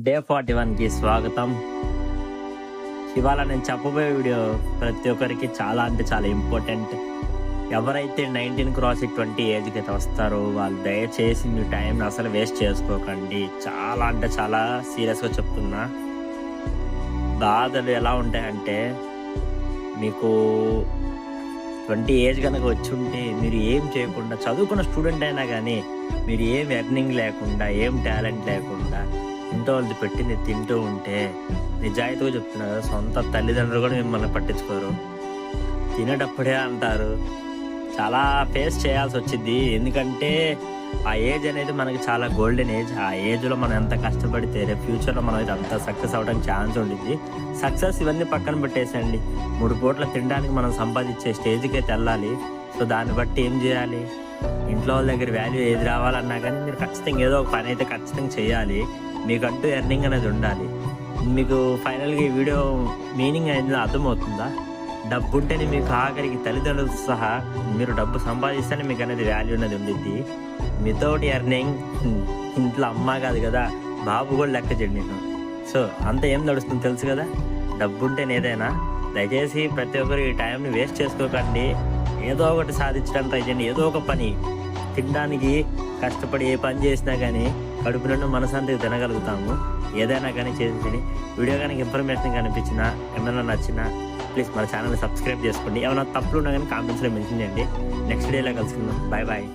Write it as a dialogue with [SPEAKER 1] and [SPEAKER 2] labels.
[SPEAKER 1] Day 41కి స్వాగతం. ఇవాళ నేను చెప్పబోయే వీడియో ప్రతి ఒక్కరికి చాలా అంటే చాలా ఇంపార్టెంట్. ఎవరైతే 19 క్రాస్ 20 ఏజ్కి అయితే వస్తారో వాళ్ళు దయచేసి మీ టైంని అసలు వేస్ట్ చేసుకోకండి. చాలా అంటే చాలా సీరియస్గా చెప్తున్నా. బాధలు ఎలా ఉంటాయంటే, మీకు 20 ఏజ్ కనుక వచ్చి ఉంటే మీరు ఏం చేయకుండా, చదువుకున్న స్టూడెంట్ అయినా కానీ మీరు ఏం ఎర్నింగ్ లేకుండా, ఏం టాలెంట్ లేకుండా ఇంట్లో వాళ్ళది పెట్టింది తింటూ ఉంటే, నిజాయితీగా చెప్తున్నా కదా, సొంత తల్లిదండ్రులు కూడా మిమ్మల్ని పట్టించుకోరు. తినేటప్పుడే అంటారు. చాలా ఫేస్ చేయాల్సి వచ్చింది. ఎందుకంటే ఆ ఏజ్ అనేది మనకి చాలా గోల్డెన్ ఏజ్. ఆ ఏజ్లో మనం ఎంత కష్టపడితే రేపు ఫ్యూచర్లో మనం అయితే అంత సక్సెస్ అవ్వడానికి ఛాన్స్ ఉండిద్ది. సక్సెస్ ఇవన్నీ పక్కన పెట్టేసండి. 3 పూట్ల తినడానికి మనం సంపాదించే స్టేజ్కి అయితే వెళ్ళాలి. సో దాన్ని బట్టి ఏం చేయాలి, ఇంట్లో వాళ్ళ దగ్గర వాల్యూ ఏది రావాలన్నా కానీ మీరు ఖచ్చితంగా ఏదో ఒక పని అయితే ఖచ్చితంగా చేయాలి. మీకంటూ ఎర్నింగ్ అనేది ఉండాలి. మీకు ఫైనల్గా ఈ వీడియో మీనింగ్ అనేది అర్థమవుతుందా? డబ్బు ఉంటేనే మీకు ఆఖరికి తల్లిదండ్రులతో సహా మీరు డబ్బు సంపాదిస్తేనే మీకు అనేది వాల్యూ అనేది ఉండిద్ది. వితౌట్ ఎర్నింగ్ ఇంట్లో అమ్మ కాదు కదా, బాబు కూడా లెక్క చేయండి నేను. సో అంత ఏం నడుస్తుంది తెలుసు కదా, డబ్బు ఉంటేనే ఏదైనా. దయచేసి ప్రతి ఒక్కరు ఈ టైంని వేస్ట్ చేసుకోకండి. ఏదో ఒకటి సాధించడానికి ట్రై చేయండి. ఏదో ఒక పని తినడానికి కష్టపడి ఏ పని చేసినా కానీ కడుపు నుండి మనశాంతికి తినగలుగుతాము. ఏదైనా కానీ చేసి వీడియో కానీ ఇన్ఫర్మేషన్ కనిపించినా, ఏమైనా నచ్చినా ప్లీజ్ మన ఛానల్ని సబ్స్క్రైబ్ చేసుకోండి. ఏమైనా తప్పులు ఉన్నా కానీ కామెంట్స్లో మెన్షన్ చేయండి. నెక్స్ట్ డేలో కలుసుకుందాం. Bye bye.